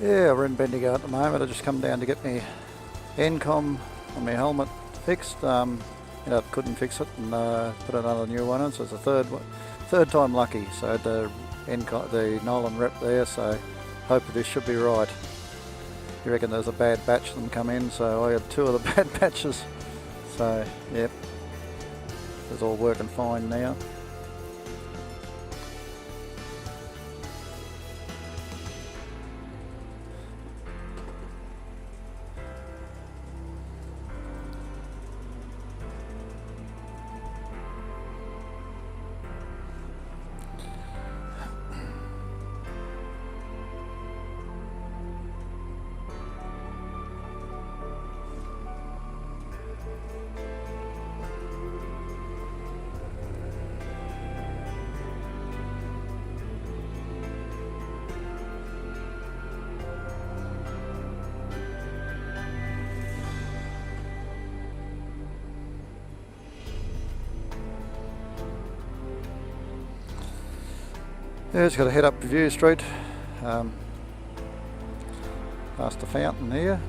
Yeah, we're in Bendigo at the moment. I just come down to get my Encom on my helmet fixed. Couldn't fix it and put another new one in, so it's the third time lucky. So I had the Nolan rep there, so hope this should be right. You reckon there's a bad batch of them come in, so I had two of the bad batches. So yep, it's all working fine now. Yeah, just got to head up View Street, past the fountain here.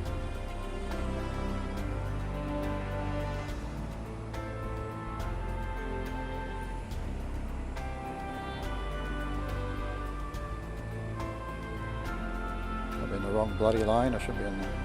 I'll be in the wrong bloody lane, I should be in there.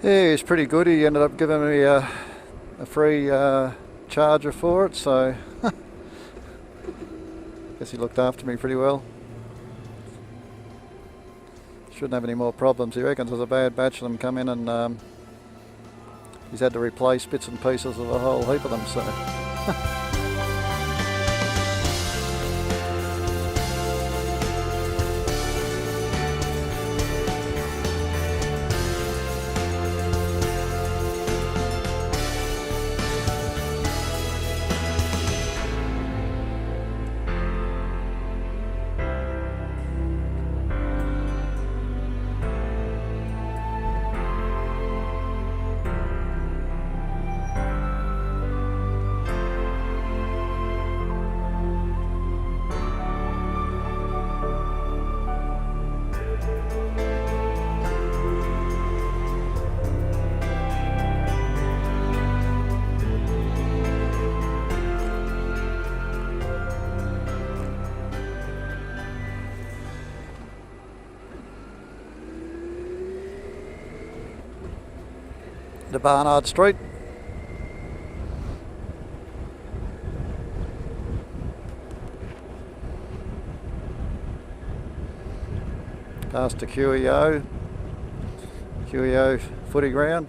Yeah, he's pretty good. He ended up giving me a free charger for it, so guess he looked after me pretty well. Shouldn't have any more problems. He reckons there's a bad batch of them come in, and he's had to replace bits and pieces of a whole heap of them, so to Barnard Street. Past the QEO footy ground.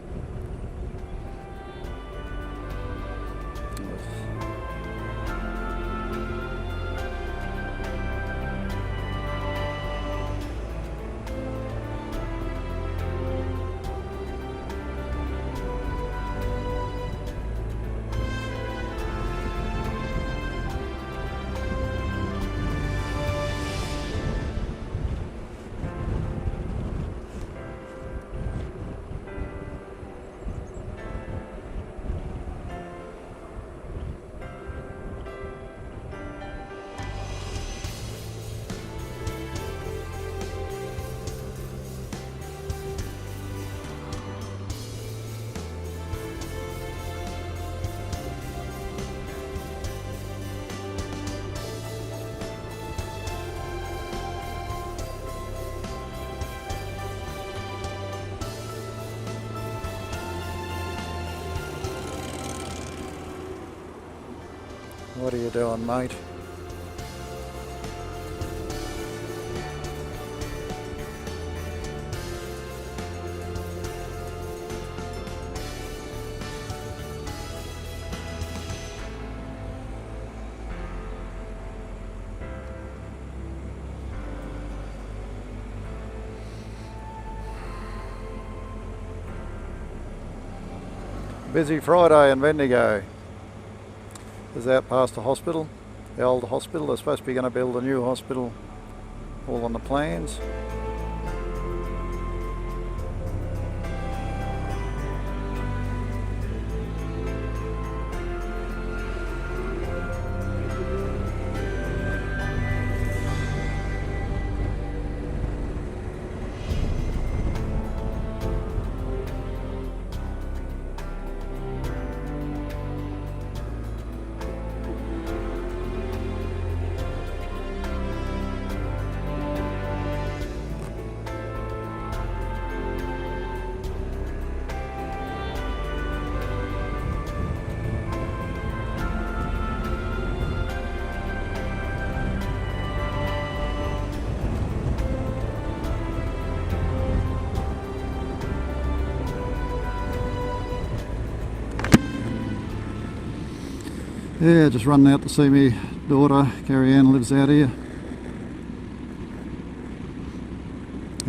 What are you doing, mate? Busy Friday in Bendigo. Is out past the hospital, the old hospital. They're supposed to be going to build a new hospital, all on the plans. Yeah, just running out to see me daughter, Carrie Ann, lives out here.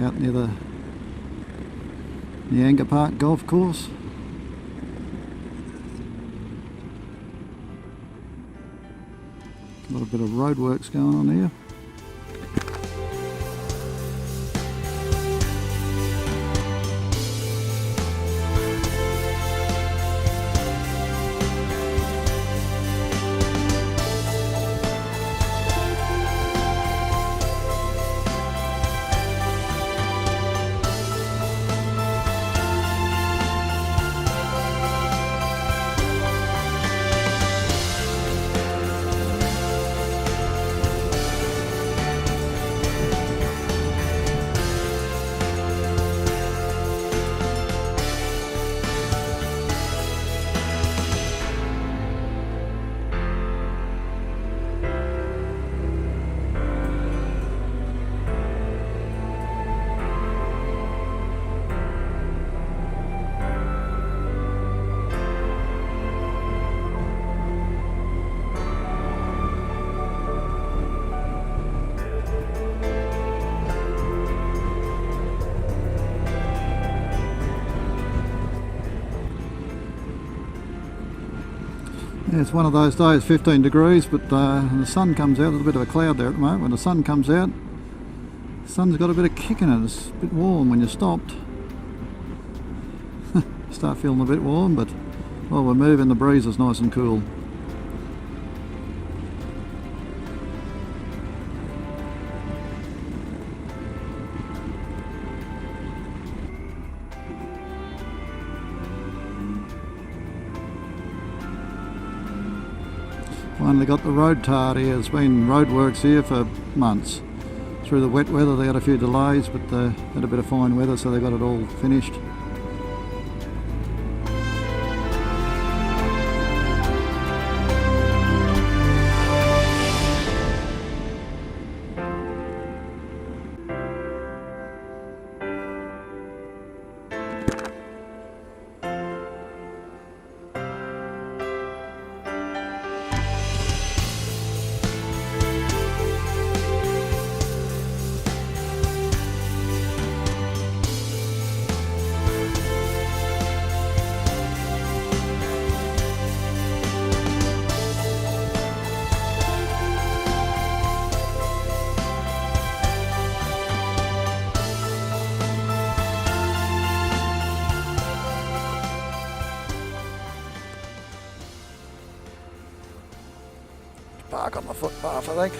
Out near the Nyanga Park golf course. Got a bit of roadworks going on here. Yeah, it's one of those days, 15 degrees, but the sun comes out. There's a bit of a cloud there at the moment. When the sun comes out, the sun's got a bit of kick in it. It's a bit warm when you're stopped. Start feeling a bit warm, but while we're moving, the breeze is nice and cool. Finally got the road tarred here. There's been roadworks here for months. Through the wet weather they had a few delays, but they had a bit of fine weather, so they got it all finished. Park on the footpath, I think.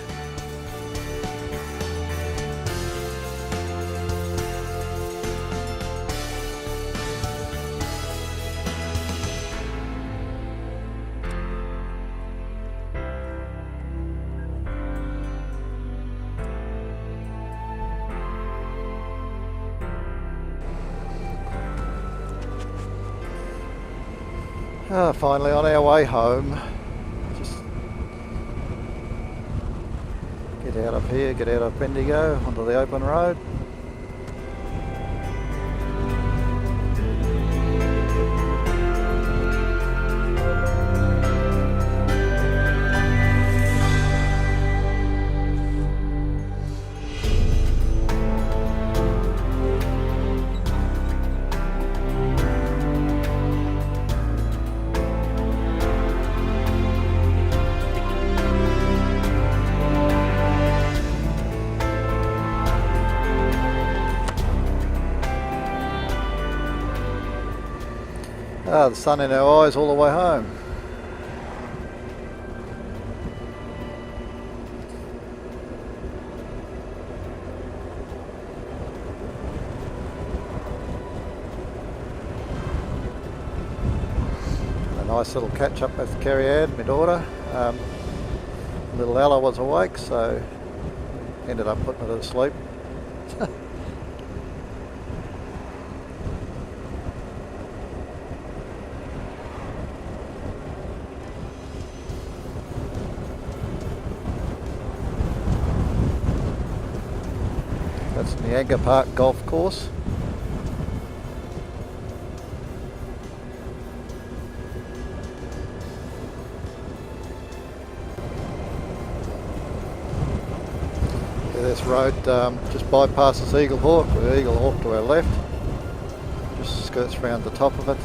Finally on our way home. Get out of here, get out of Bendigo onto the open road. Ah, the sun in our eyes all the way home. A nice little catch up with Kerry Ann, my daughter. Little Ella was awake, so ended up putting her to sleep. That's Niagara Park Golf Course. This road just bypasses Eagle Hawk, with Eagle Hawk to our left. Just skirts around the top of it.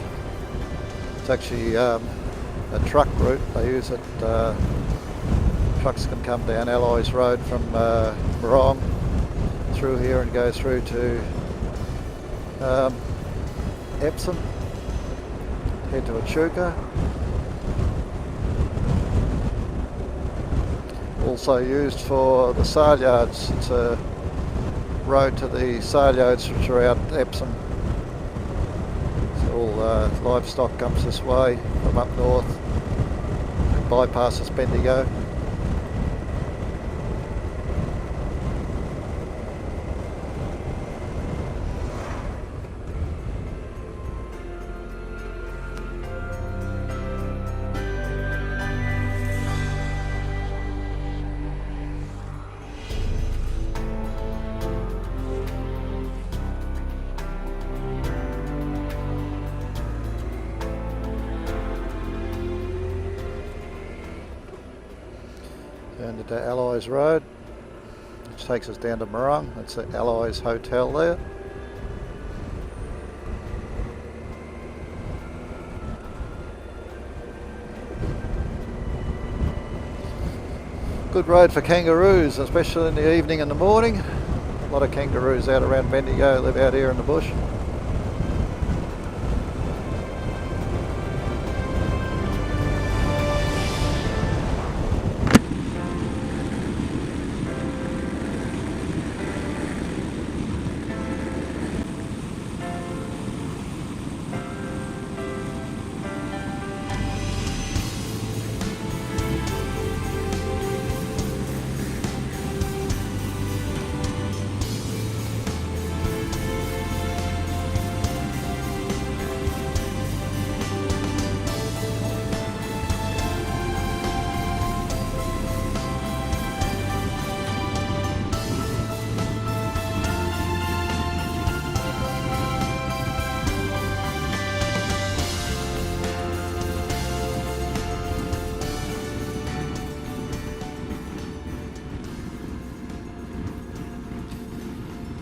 It's actually a truck route. They use it. Trucks can come down Alloys Road from Morong through here and go through to Epsom, head to Echuca. Also used for the sale yards. It's a road to the sale yards which are out Epsom. So all livestock comes this way from up north and bypasses Bendigo. Down to Alloys Road, which takes us down to Morong. That's the Alloys Hotel there. Good road for kangaroos, especially in the evening and the morning. A lot of kangaroos out around Bendigo live out here in the bush.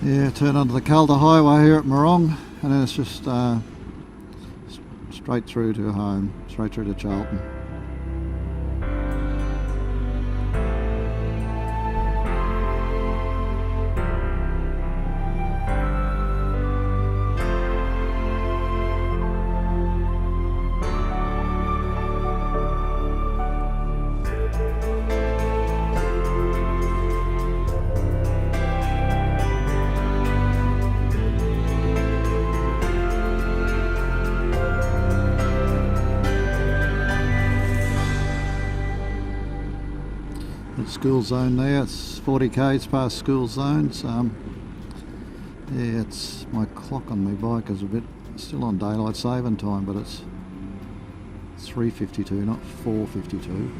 Yeah, turn onto the Calder Highway here at Morong, and then it's just straight through to home, straight through to Charlton. School zone there, it's 40 k's past school zones. Yeah, it's my clock on my bike is a bit still on daylight saving time, but it's 3:52, not 4:52.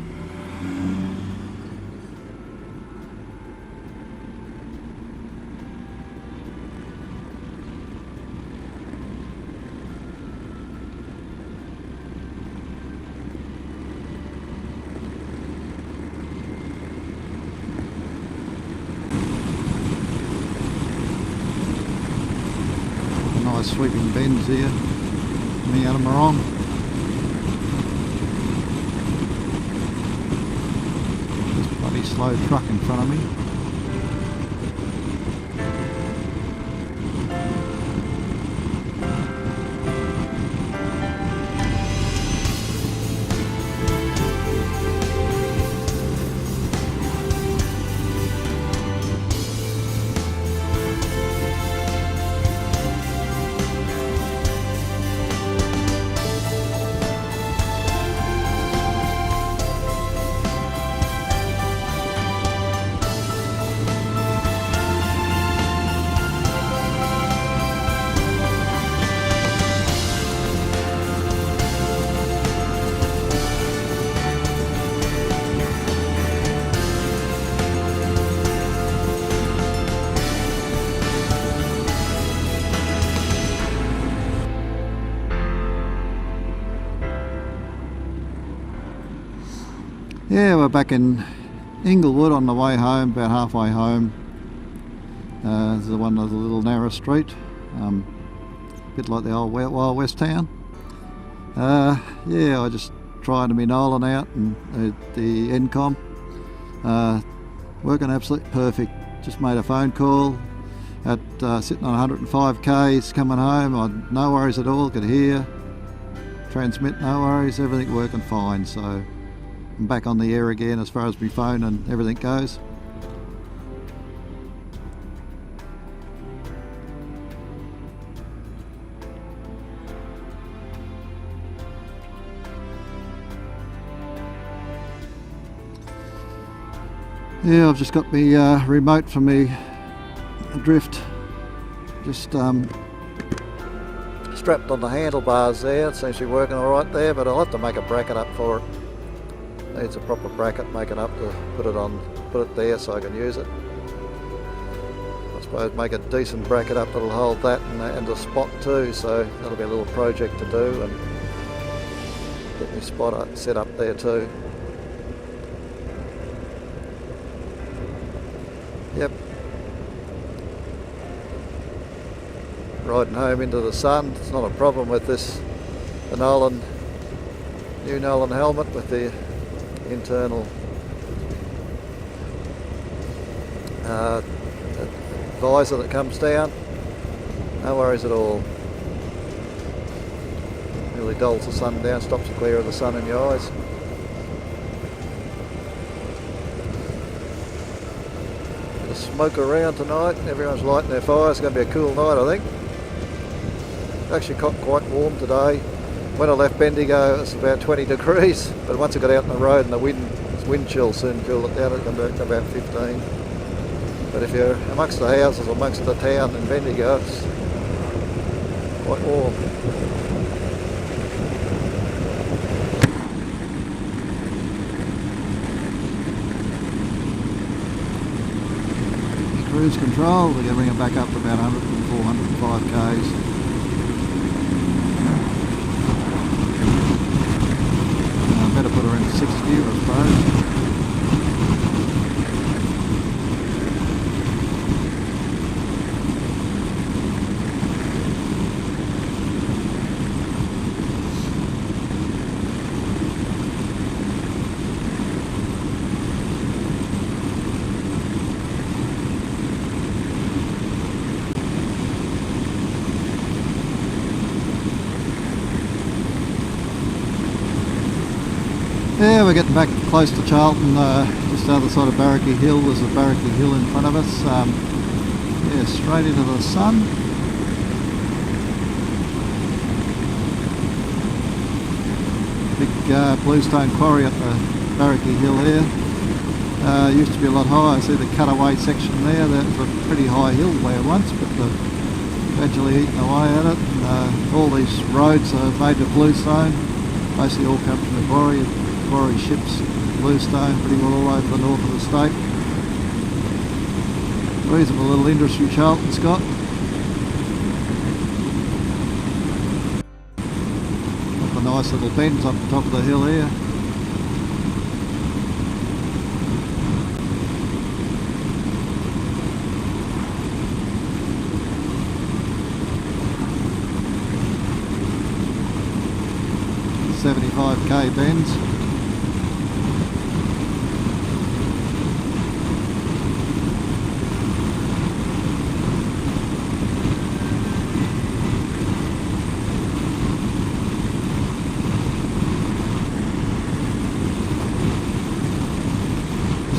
Nice sweeping bends here, coming out of Morong. This bloody slow truck in front of me. Yeah, we're back in Inglewood on the way home, about halfway home. This is one of the little narrow street, a bit like the old Wild West town. Yeah, I just trying to be Nolan out and the Encom. Working absolutely perfect. Just made a phone call at sitting on 105 k's coming home. I no worries at all. Could hear, transmit, no worries. Everything working fine. So I'm back on the air again as far as my phone and everything goes. Yeah, I've just got my remote for me drift just strapped on the handlebars there. It seems to be working alright there, but I'll have to make a bracket up for it. Needs a proper bracket making up to put it there so I can use it. I suppose make a decent bracket up that'll hold that and the spot too, so that'll be a little project to do and get my spot set up there too. Yep. Riding home into the sun. It's not a problem with the new Nolan helmet with the internal visor that comes down. No worries at all. Really dulls the sun down, stops you clear of the sun in your eyes. Smoke around tonight, everyone's lighting their fires. It's going to be a cool night, I think. Actually got quite warm today. When I left Bendigo it was about 20 degrees, but once I got out on the road and the wind chill soon cooled it down, it got to about 15. But if you're amongst the houses, amongst the town in Bendigo, it's quite warm. Cruise control, we're going to bring it back up to about 104, 105 k's. Better put her in 60, I suppose. Yeah, we're getting back close to Charlton, just the other side of Barracky Hill. There's a Barracky Hill in front of us. Yeah, straight into the sun. Big bluestone quarry at the Barracky Hill here. Used to be a lot higher. See the cutaway section there, that was a pretty high hill there once, but they've gradually eaten away at it. And, all these roads are made of bluestone, basically all come from the quarry ships, bluestone, pretty well all over the north of the state. Reasonable little industry Charlton's got. Got the nice little bends up the top of the hill here. .75k bends.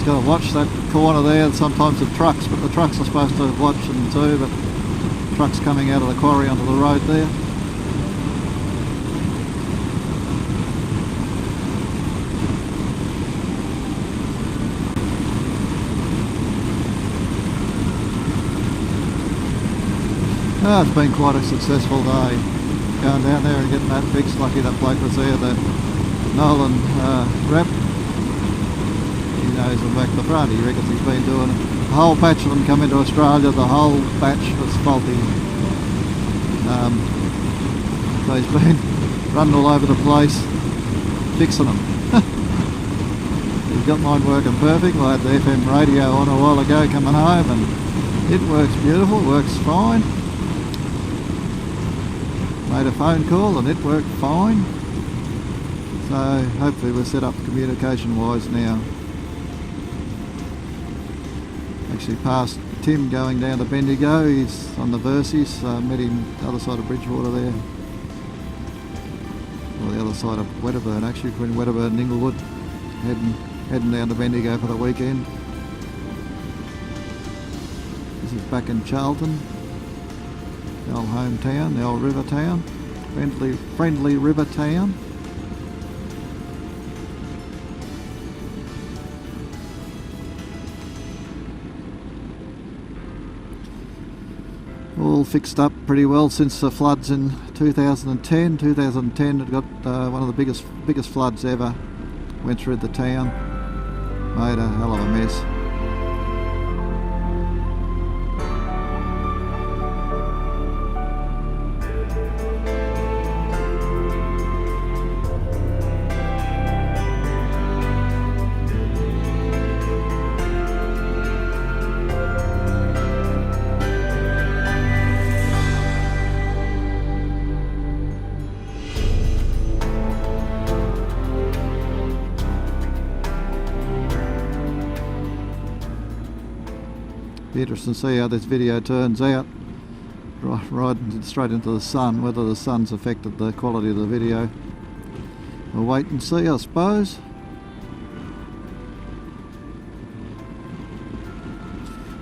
Got to watch that corner there. Sometimes the trucks, but the trucks are supposed to watch them too, but trucks coming out of the quarry onto the road there. Oh, it's been quite a successful day. Going down there and getting that fixed. Lucky that bloke was there, the Nolan rep. He knows them back to the front. He reckons he's been doing it. The whole batch of them come into Australia, the whole batch was faulty. So he's been running all over the place fixing them. got mine working perfect. I had the FM radio on a while ago coming home, and it works beautiful, works fine. Made a phone call and it worked fine. So hopefully we're set up communication wise now. Actually passed Tim going down to Bendigo. He's on the Versis. Met him the other side of Bridgewater there. Or the other side of Wedderburn, actually, between Wedderburn and Inglewood. Heading down to Bendigo for the weekend. This is back in Charlton, the old hometown, the old river town, friendly river town. All fixed up pretty well since the floods in 2010. 2010 it got one of the biggest floods ever. Went through the town, made a hell of a mess. Be interesting to see how this video turns out. Riding straight into the sun, whether the sun's affected the quality of the video. We'll wait and see, I suppose.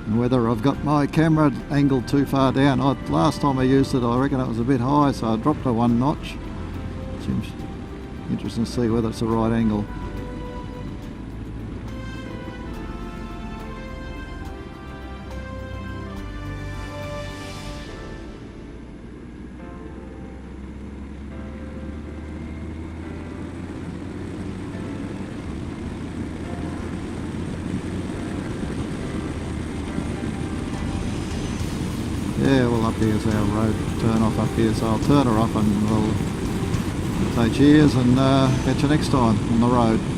And whether I've got my camera angled too far down. Last time I used it, I reckon it was a bit high, so I dropped it one notch. Seems interesting to see whether it's the right angle. Yeah, well, up here's our road turn off up here, so I'll turn her off and we'll say cheers and catch you next time on the road.